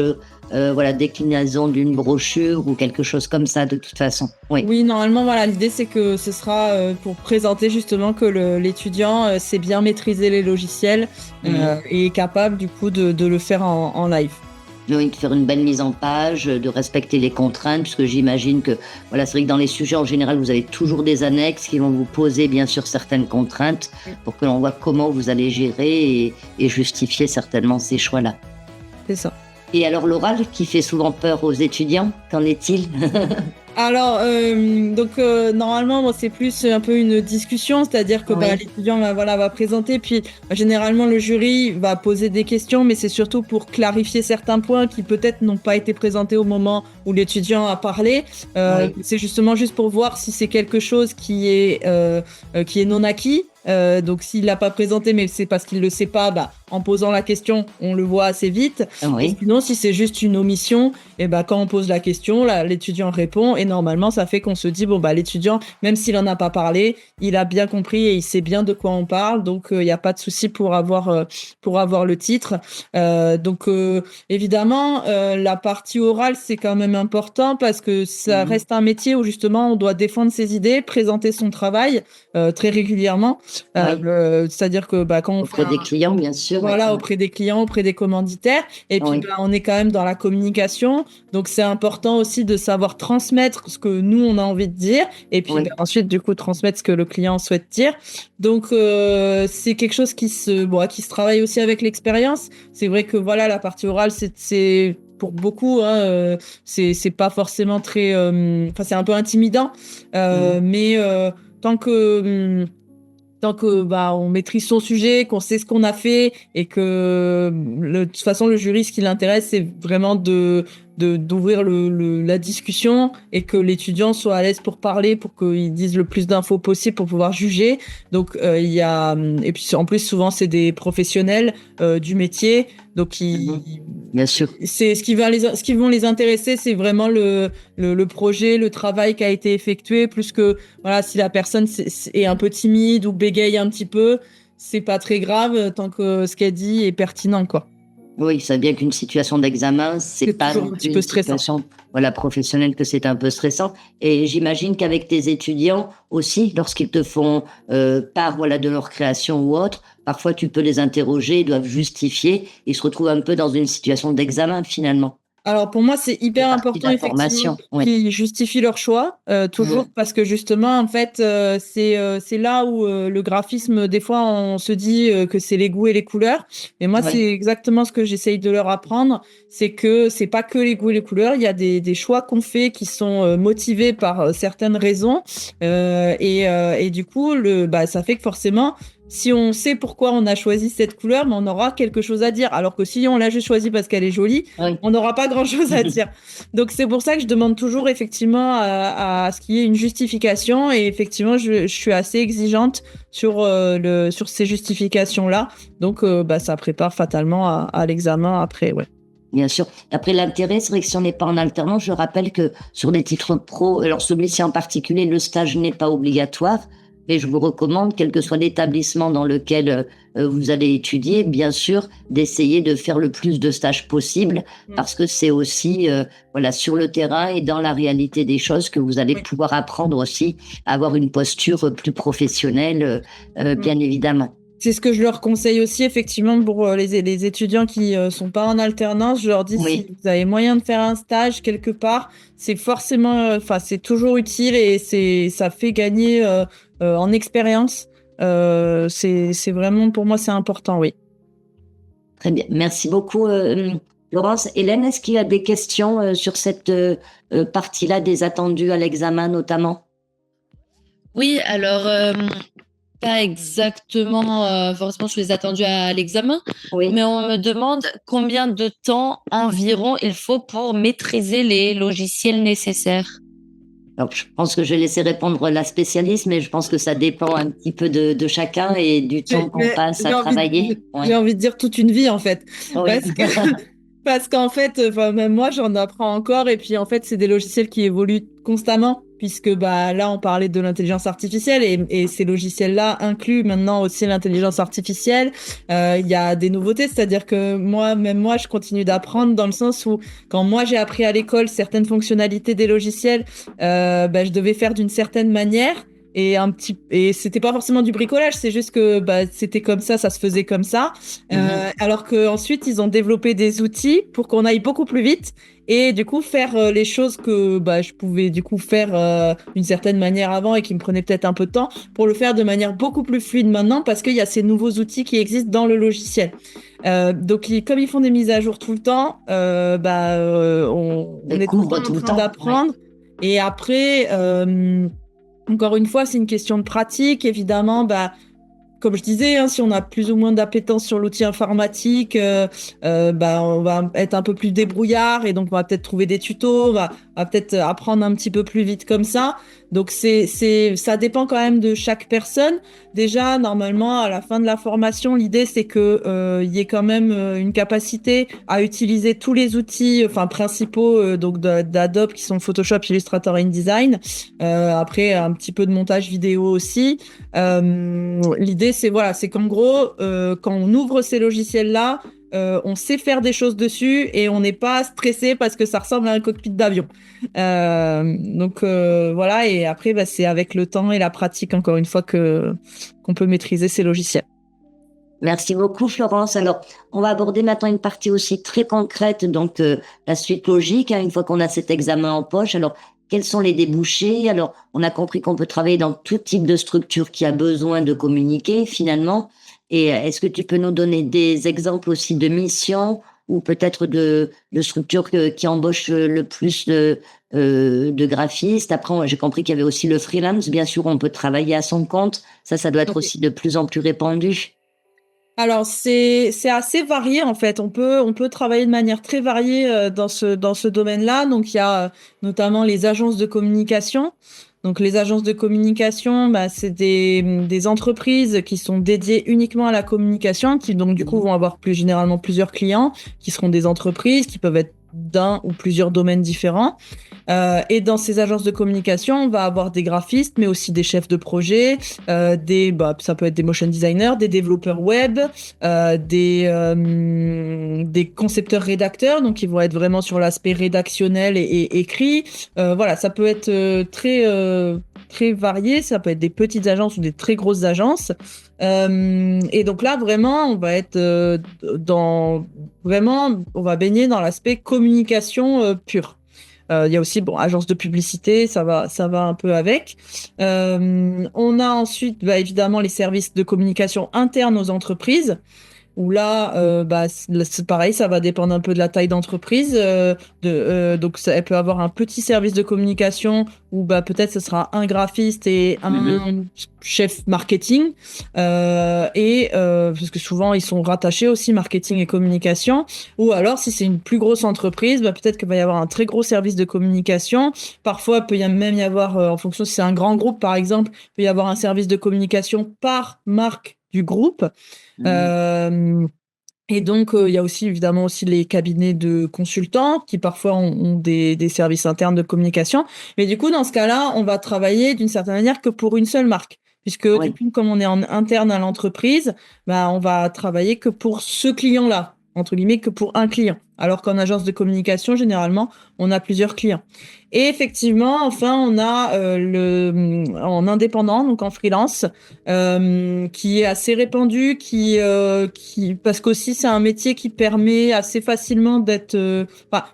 déclinaison d'une brochure ou quelque chose comme ça de toute façon. Oui, normalement, voilà, l'idée c'est que ce sera pour présenter justement que l'étudiant sait bien maîtriser les logiciels et est capable du coup de le faire en live. Oui, de faire une belle mise en page, de respecter les contraintes, puisque j'imagine que, c'est vrai que dans les sujets, en général, vous avez toujours des annexes qui vont vous poser, bien sûr, certaines contraintes pour que l'on voit comment vous allez gérer et justifier certainement ces choix-là. C'est ça. Et alors, l'oral, qui fait souvent peur aux étudiants, qu'en est-il ? Alors, normalement, c'est plus un peu une discussion, c'est-à-dire que l'étudiant va présenter, puis généralement le jury va poser des questions, mais c'est surtout pour clarifier certains points qui peut-être n'ont pas été présentés au moment où l'étudiant a parlé. C'est justement juste pour voir si c'est quelque chose qui est non acquis Donc s'il l'a pas présenté, mais c'est parce qu'il le sait pas, bah, en posant la question, on le voit assez vite. Oui. Et sinon, si c'est juste une omission, et bah, quand on pose la question, là, l'étudiant répond et normalement, ça fait qu'on se dit, bon, bah, l'étudiant, même s'il en a pas parlé, il a bien compris et il sait bien de quoi on parle. Donc, il n'y a pas de souci pour avoir le titre. Donc, évidemment, la partie orale, c'est quand même important parce que ça reste un métier où justement, on doit défendre ses idées, présenter son travail très régulièrement. C'est-à-dire que bah, quand on auprès des clients, bien sûr. voilà, auprès des clients, auprès des commanditaires. Et puis, bah, on est quand même dans la communication. Donc, c'est important aussi de savoir transmettre ce que nous, on a envie de dire. Et puis, bah, ensuite, du coup, transmettre ce que le client souhaite dire. Donc, c'est quelque chose qui se travaille aussi avec l'expérience. C'est vrai que, voilà, la partie orale, c'est pour beaucoup, hein, c'est pas forcément très... Enfin, c'est un peu intimidant. Mais tant que bah, on maîtrise son sujet, qu'on sait ce qu'on a fait et que de toute façon le jury, ce qui l'intéresse, c'est vraiment d'ouvrir la discussion et que l'étudiant soit à l'aise pour parler, pour qu'il dise le plus d'infos possible pour pouvoir juger. Donc il y a et puis en plus souvent c'est des professionnels du métier, donc bien sûr. C'est ce qui vont les intéresser, c'est vraiment le projet, le travail qui a été effectué, plus que voilà, si la personne est un peu timide ou bégaye un petit peu, c'est pas très grave tant que ce qu'elle dit est pertinent, quoi. Oui, ça bien qu'une situation d'examen, c'est pas toujours un petit peu stressant. Situation, voilà, professionnelle, que c'est un peu stressant. Et j'imagine qu'avec tes étudiants aussi, lorsqu'ils te font part, voilà, de leur création ou autre, parfois tu peux les interroger, ils doivent justifier, ils se retrouvent un peu dans une situation d'examen finalement. Alors pour moi, c'est hyper important effectivement qu'ils justifient leur choix toujours parce que justement en fait c'est là où le graphisme des fois on se dit que c'est les goûts et les couleurs. Mais moi c'est exactement ce que j'essaye de leur apprendre, c'est que c'est pas que les goûts et les couleurs, il y a des choix qu'on fait qui sont motivés par certaines raisons et du coup ça fait que forcément si on sait pourquoi on a choisi cette couleur, mais on aura quelque chose à dire. Alors que si on l'a juste choisie parce qu'elle est jolie, on n'aura pas grand-chose à dire. Donc c'est pour ça que je demande toujours effectivement à ce qu'il y ait une justification. Et effectivement, je suis assez exigeante sur ces justifications-là. Donc ça prépare fatalement à l'examen après, ouais. Bien sûr. Après, l'intérêt, c'est vrai que si on n'est pas en alternance, je rappelle que sur les titres pro, alors celui-ci en particulier, le stage n'est pas obligatoire. Et je vous recommande, quel que soit l'établissement dans lequel vous allez étudier, bien sûr, d'essayer de faire le plus de stages possible, parce que c'est aussi voilà, sur le terrain et dans la réalité des choses que vous allez pouvoir apprendre aussi à avoir une posture plus professionnelle, bien évidemment. C'est ce que je leur conseille aussi, effectivement, pour les étudiants qui sont pas en alternance. Je leur dis, si vous avez moyen de faire un stage quelque part, c'est forcément, c'est toujours utile et ça fait gagner en expérience. C'est vraiment, pour moi, c'est important, oui. Très bien. Merci beaucoup, Laurence. Hélène, est-ce qu'il y a des questions sur cette partie-là des attendus à l'examen, notamment? Oui, alors... pas exactement forcément sur les attendus à l'examen, mais on me demande combien de temps environ il faut pour maîtriser les logiciels nécessaires. Alors, je pense que je vais laisser répondre la spécialiste, mais je pense que ça dépend un petit peu de chacun et du temps qu'on passe à travailler. J'ai envie de dire toute une vie, en fait. Parce qu'en fait, même moi, j'en apprends encore. Et puis, en fait, c'est des logiciels qui évoluent constamment, puisque là, on parlait de l'intelligence artificielle et ces logiciels-là incluent maintenant aussi l'intelligence artificielle. Il y a des nouveautés, c'est-à-dire que même moi, je continue d'apprendre dans le sens où, quand moi, j'ai appris à l'école certaines fonctionnalités des logiciels, je devais faire d'une certaine manière. Et c'était pas forcément du bricolage, c'est juste que c'était comme ça se faisait comme ça. Alors que ensuite ils ont développé des outils pour qu'on aille beaucoup plus vite et du coup faire les choses que je pouvais du coup faire d'une certaine manière avant et qui me prenaient peut-être un peu de temps pour le faire de manière beaucoup plus fluide maintenant parce qu'il y a ces nouveaux outils qui existent dans le logiciel. Donc comme ils font des mises à jour tout le temps, on est tout le temps d'apprendre. Et après encore une fois, c'est une question de pratique. Évidemment, comme je disais, hein, si on a plus ou moins d'appétence sur l'outil informatique, on va être un peu plus débrouillard et donc on va peut-être trouver des tutos, on va peut-être apprendre un petit peu plus vite comme ça. Donc ça dépend quand même de chaque personne. Déjà, normalement, à la fin de la formation, l'idée c'est que y ait quand même une capacité à utiliser tous les outils, principaux donc d'Adobe qui sont Photoshop, Illustrator, InDesign. Après, un petit peu de montage vidéo aussi. L'idée, c'est qu'en gros, quand on ouvre ces logiciels-là, on sait faire des choses dessus et on n'est pas stressé parce que ça ressemble à un cockpit d'avion. Voilà, et après, c'est avec le temps et la pratique, encore une fois, qu'on peut maîtriser ces logiciels. Merci beaucoup, Florence. Alors, on va aborder maintenant une partie aussi très concrète, donc la suite logique, hein, une fois qu'on a cet examen en poche. Alors, quels sont les débouchés? Alors, on a compris qu'on peut travailler dans tout type de structure qui a besoin de communiquer, finalement. Et est-ce que tu peux nous donner des exemples aussi de missions ou peut-être de structures qui embauchent le plus de graphistes? Après, j'ai compris qu'il y avait aussi le freelance. Bien sûr, on peut travailler à son compte. Ça doit être aussi de plus en plus répandu. Alors c'est assez varié en fait. On peut travailler de manière très variée dans ce domaine-là. Donc il y a notamment les agences de communication. Donc les agences de communication, c'est des entreprises qui sont dédiées uniquement à la communication, qui donc du coup vont avoir plus généralement plusieurs clients, qui seront des entreprises, qui peuvent être d'un ou plusieurs domaines différents. Et dans ces agences de communication, on va avoir des graphistes, mais aussi des chefs de projet, ça peut être des motion designers, des développeurs web, des concepteurs rédacteurs, donc ils vont être vraiment sur l'aspect rédactionnel et écrit. Voilà, ça peut être très varié. Ça peut être des petites agences ou des très grosses agences. Et donc là, vraiment, on va être on va baigner dans l'aspect communication pure. Il y a aussi, agence de publicité, ça va un peu avec. On a ensuite, évidemment, les services de communication internes aux entreprises, où là, c'est pareil, ça va dépendre un peu de la taille d'entreprise. Donc, elle peut avoir un petit service de communication où peut-être ce sera un graphiste et un chef marketing. Parce que souvent, ils sont rattachés aussi marketing et communication. Ou alors, si c'est une plus grosse entreprise, peut-être qu'il va y avoir un très gros service de communication. Parfois, il peut même y avoir, en fonction si c'est un grand groupe, par exemple, il peut y avoir un service de communication par marque du groupe. Et donc, il y a aussi évidemment aussi les cabinets de consultants qui parfois ont des services internes de communication. Mais du coup, dans ce cas-là, on va travailler d'une certaine manière que pour une seule marque. Puisque du coup, comme on est en interne à l'entreprise, on va travailler que pour ce client-là, entre guillemets, que pour un client. Alors qu'en agence de communication, généralement, on a plusieurs clients. Et effectivement, enfin, on a en indépendant, donc en freelance, qui est assez répandu, parce qu'aussi c'est un métier qui permet assez facilement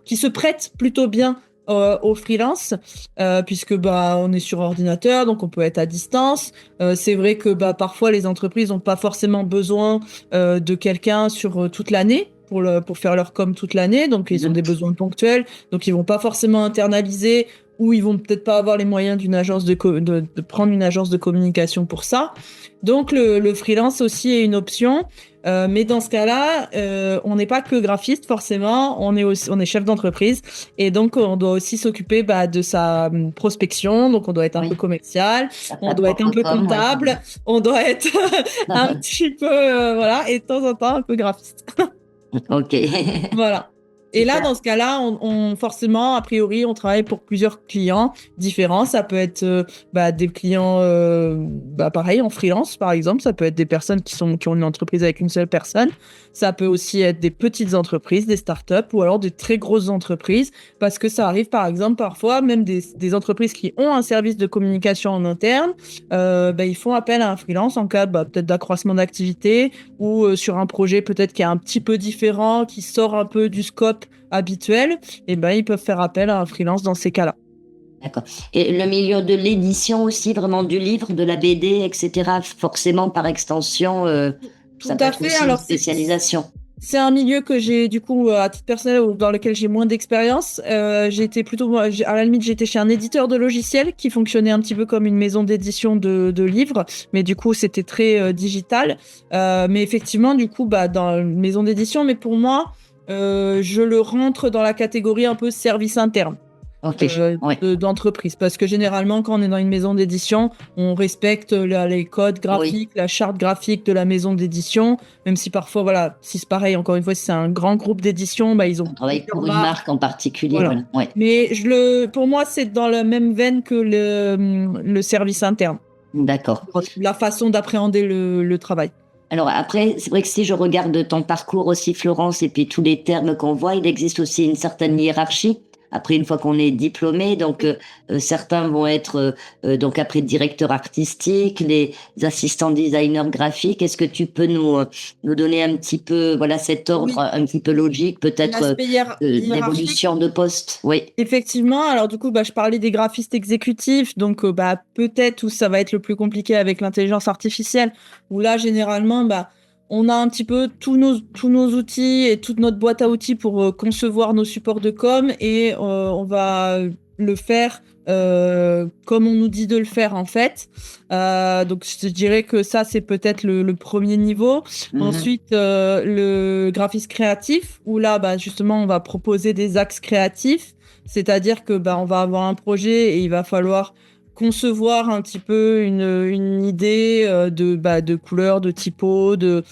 qui se prête plutôt bien au freelance, puisque on est sur ordinateur, donc on peut être à distance. C'est vrai que parfois les entreprises n'ont pas forcément besoin de quelqu'un sur toute l'année. Pour faire leur com toute l'année, donc ils ont des besoins ponctuels, donc ils vont pas forcément internaliser, ou ils vont peut-être pas avoir les moyens de prendre une agence de communication pour ça. Donc le freelance aussi est une option, mais dans ce cas-là, on n'est pas que graphiste forcément, on est chef d'entreprise, et donc on doit aussi s'occuper de sa prospection, donc on doit être un peu commercial, on doit être un peu comptable, on doit être un petit peu et de temps en temps un peu graphiste. Ok. Voilà. Et là, dans ce cas-là, on forcément, a priori, on travaille pour plusieurs clients différents. Ça peut être des clients, pareil, en freelance, par exemple. Ça peut être des personnes qui ont une entreprise avec une seule personne. Ça peut aussi être des petites entreprises, des startups, ou alors des très grosses entreprises, parce que ça arrive, par exemple, parfois, même des entreprises qui ont un service de communication en interne, ils font appel à un freelance en cas peut-être d'accroissement d'activité, ou sur un projet peut-être qui est un petit peu différent, qui sort un peu du scope habituel, et ils peuvent faire appel à un freelance dans ces cas-là. D'accord. Et le milieu de l'édition aussi, vraiment du livre, de la BD, etc., forcément par extension, ça peut être aussi une spécialisation. C'est un milieu que j'ai, du coup, à titre personnel, dans lequel j'ai moins d'expérience. J'ai été plutôt, à la limite, j'étais chez un éditeur de logiciels qui fonctionnait un petit peu comme une maison d'édition de livres, mais du coup, c'était très digital. Mais effectivement, du coup, dans une maison d'édition, mais pour moi, je le rentre dans la catégorie un peu service interne. Ouais. D'entreprise. Parce que généralement, quand on est dans une maison d'édition, on respecte les codes graphiques, Oui. la charte graphique de la maison d'édition, même si parfois, voilà, si c'est pareil, encore une fois, si c'est un grand groupe d'édition, ils ont On travaille plusieurs pour une marque en particulier. voilà. Ouais. Mais pour moi, c'est dans la même veine que le service interne. D'accord. La façon d'appréhender le travail. Alors après, c'est vrai que si je regarde ton parcours aussi, Florence, et puis tous les termes qu'on voit, il existe aussi une certaine hiérarchie. Après, une fois qu'on est diplômé, donc certains vont être donc après directeur artistique, les assistants designers graphiques. Est-ce que tu peux nous donner un petit peu, voilà, cet ordre un petit peu logique, peut-être d'évolution de poste? Oui. Effectivement. Alors du coup, je parlais des graphistes exécutifs, donc peut-être où ça va être le plus compliqué avec l'intelligence artificielle, où là généralement, on a un petit peu tous nos outils et toute notre boîte à outils pour concevoir nos supports de com et on va le faire comme on nous dit de le faire en fait. Donc je dirais que ça c'est peut-être le premier niveau. Ensuite le graphiste créatif où là justement on va proposer des axes créatifs, c'est-à-dire que on va avoir un projet et il va falloir concevoir un petit peu une idée de couleur, de typo, de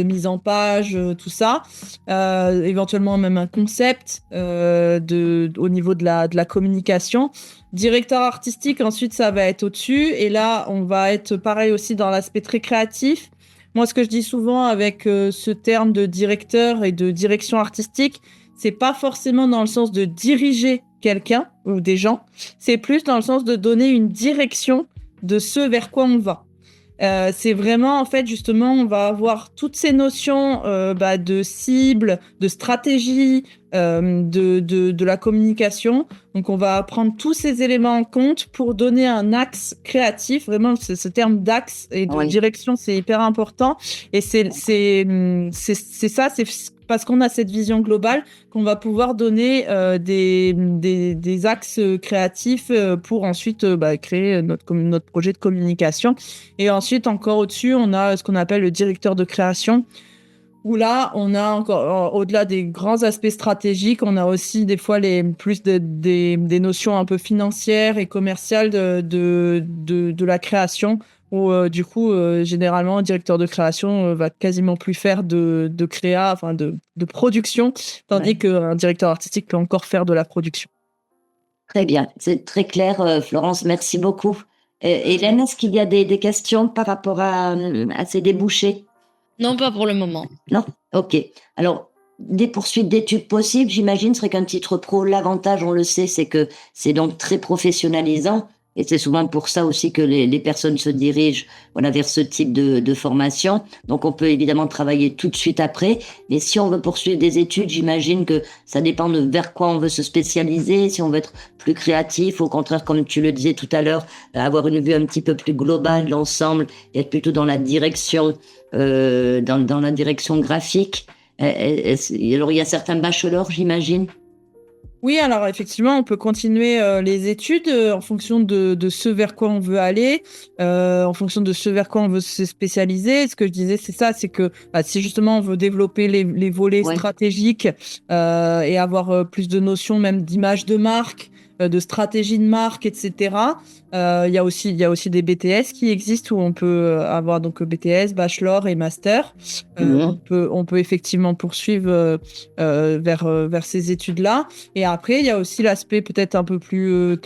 mise en page, tout ça. Éventuellement même un concept au niveau de la communication. Directeur artistique, ensuite, ça va être au-dessus. Et là, on va être pareil aussi dans l'aspect très créatif. Moi, ce que je dis souvent avec ce terme de directeur et de direction artistique, c'est pas forcément dans le sens de diriger quelqu'un ou des gens, c'est plus dans le sens de donner une direction de ce vers quoi on va. C'est vraiment, en fait, justement, on va avoir toutes ces notions de cible, de stratégie, de la communication. Donc, on va prendre tous ces éléments en compte pour donner un axe créatif. Vraiment, ce terme d'axe et de direction, c'est hyper important. Et c'est ça, c'est parce qu'on a cette vision globale qu'on va pouvoir donner des axes créatifs pour ensuite créer notre projet de communication. Et ensuite, encore au-dessus, on a ce qu'on appelle le directeur de création, où là, on a encore, au-delà des grands aspects stratégiques, on a aussi des fois des notions un peu financières et commerciales de la création, où du coup, généralement, un directeur de création va quasiment plus faire de créa, enfin de production, tandis qu'un directeur artistique peut encore faire de la production. Très bien, c'est très clair, Florence, merci beaucoup. Hélène, est-ce qu'il y a des questions par rapport à ces débouchés? Non, pas pour le moment. Non? Ok. Alors, des poursuites d'études possibles, j'imagine, serait qu'un titre pro, l'avantage, on le sait, c'est que c'est donc très professionnalisant. Et c'est souvent pour ça aussi que les personnes se dirigent vers ce type de formation. Donc, on peut évidemment travailler tout de suite après. Mais si on veut poursuivre des études, j'imagine que ça dépend de vers quoi on veut se spécialiser. Si on veut être plus créatif, au contraire, comme tu le disais tout à l'heure, avoir une vue un petit peu plus globale de l'ensemble et être plutôt dans la direction, dans la direction graphique. Alors, il y a certains bachelors, j'imagine. Oui, alors effectivement, on peut continuer les études en fonction de ce vers quoi on veut aller, en fonction de ce vers quoi on veut se spécialiser. Ce que je disais, c'est ça, c'est que si justement on veut développer les volets stratégiques et avoir plus de notions même d'image de marque, de stratégie de marque, etc. Il y a aussi des BTS qui existent où on peut avoir donc BTS, bachelor et master. On peut effectivement poursuivre vers ces études-là. Et après, il y a aussi l'aspect peut-être un peu plus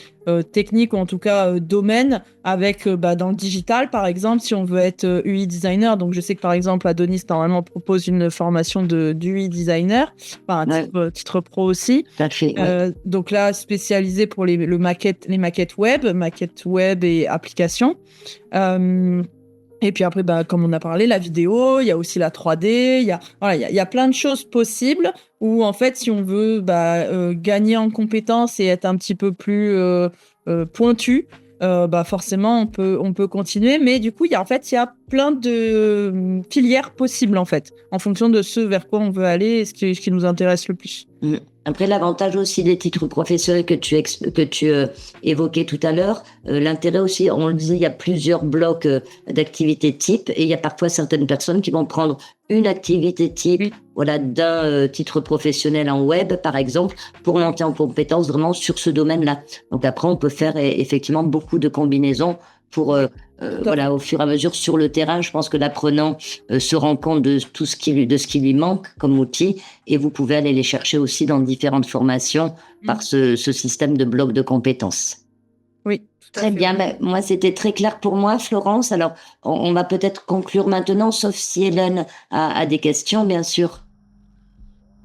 technique ou en tout cas domaine avec dans le digital, par exemple, si on veut être UI designer. Donc, je sais que par exemple, Adonis normalement propose une formation d'UI designer, enfin un titre pro aussi. Donc là, spécialisé pour les maquettes web et applications. Et puis après, comme on a parlé, la vidéo, il y a aussi la 3D, il y a plein de choses possibles où, en fait, si on veut gagner en compétences et être un petit peu plus pointu, forcément on peut continuer, mais du coup il y a plein de filières possibles en fait, en fonction de ce vers quoi on veut aller et ce qui nous intéresse le plus. Après, l'avantage aussi des titres professionnels que tu évoquais tout à l'heure, l'intérêt aussi, on le disait, il y a plusieurs blocs d'activités type et il y a parfois certaines personnes qui vont prendre une activité type, Oui. voilà, d'un titre professionnel en web, par exemple, pour monter en compétence vraiment sur ce domaine-là. Donc après, on peut faire effectivement beaucoup de combinaisons pour voilà, au fur et à mesure sur le terrain. Je pense que l'apprenant se rend compte de tout ce qui lui manque comme outil, et vous pouvez aller les chercher aussi dans différentes formations par ce système de blocs de compétences. Oui. Très bien, ben, moi c'était très clair pour moi, Florence. Alors on va peut-être conclure maintenant, sauf si Hélène a des questions, bien sûr.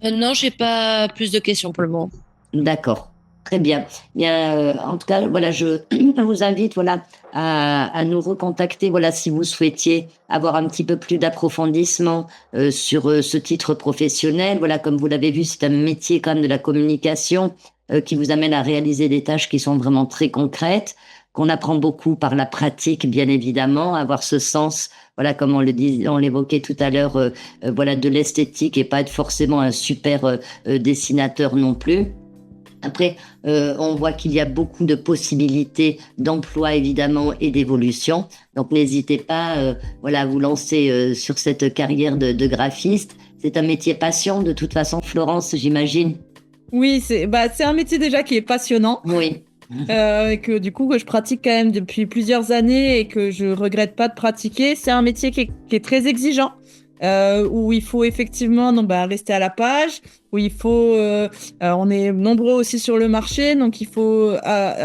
Non, j'ai pas plus de questions pour le moment. D'accord, très bien. Bien, en tout cas, voilà, je vous invite, voilà, à nous recontacter, voilà, si vous souhaitiez avoir un petit peu plus d'approfondissement sur ce titre professionnel. Voilà, comme vous l'avez vu, c'est un métier quand même de la communication qui vous amène à réaliser des tâches qui sont vraiment très concrètes, qu'on apprend beaucoup par la pratique, bien évidemment, avoir ce sens, voilà, comme on l'évoquait tout à l'heure, voilà, de l'esthétique et pas être forcément un super dessinateur non plus. Après, on voit qu'il y a beaucoup de possibilités d'emploi, évidemment, et d'évolution. Donc, n'hésitez pas voilà, à vous lancer sur cette carrière de graphiste. C'est un métier passion, de toute façon, Florence, j'imagine. Oui, c'est un métier déjà qui est passionnant. Oui. Et que du coup que je pratique quand même depuis plusieurs années et que je regrette pas de pratiquer. C'est un métier qui est très exigeant, où il faut effectivement rester à la page, où il faut on est nombreux aussi sur le marché, donc il faut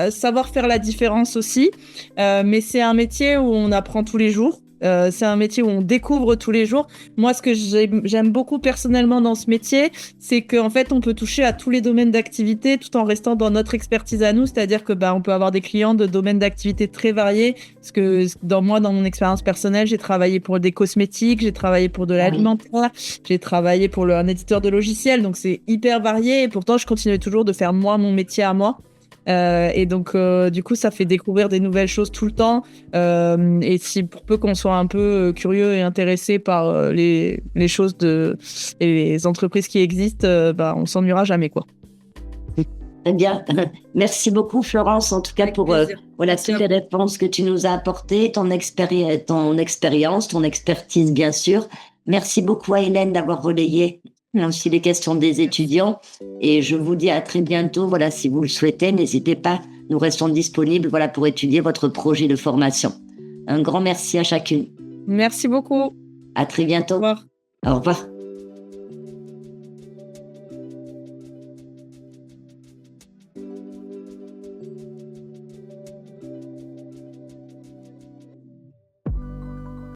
savoir faire la différence aussi. Mais c'est un métier où on apprend tous les jours. C'est un métier où on découvre tous les jours. Moi, ce que j'aime beaucoup personnellement dans ce métier, c'est qu'en fait, on peut toucher à tous les domaines d'activité tout en restant dans notre expertise à nous. C'est-à-dire que on peut avoir des clients de domaines d'activité très variés. Parce que dans mon expérience personnelle, j'ai travaillé pour des cosmétiques, j'ai travaillé pour de l'alimentaire, j'ai travaillé pour un éditeur de logiciels. Donc, c'est hyper varié. Et pourtant, je continue toujours de faire mon métier à moi. Et donc, du coup, ça fait découvrir des nouvelles choses tout le temps. Et pour peu qu'on soit un peu curieux et intéressé par les choses et les entreprises qui existent, on s'ennuiera jamais, quoi. Très bien. Merci beaucoup, Florence, en tout cas, pour voilà, toutes les réponses que tu nous as apportées, ton expérience, ton expertise, bien sûr. Merci beaucoup à Hélène d'avoir relayé aussi les questions des étudiants. Et je vous dis à très bientôt. Voilà, si vous le souhaitez, n'hésitez pas. Nous restons disponibles, voilà, pour étudier votre projet de formation. Un grand merci à chacune. Merci beaucoup. À très bientôt. Au revoir. Au revoir.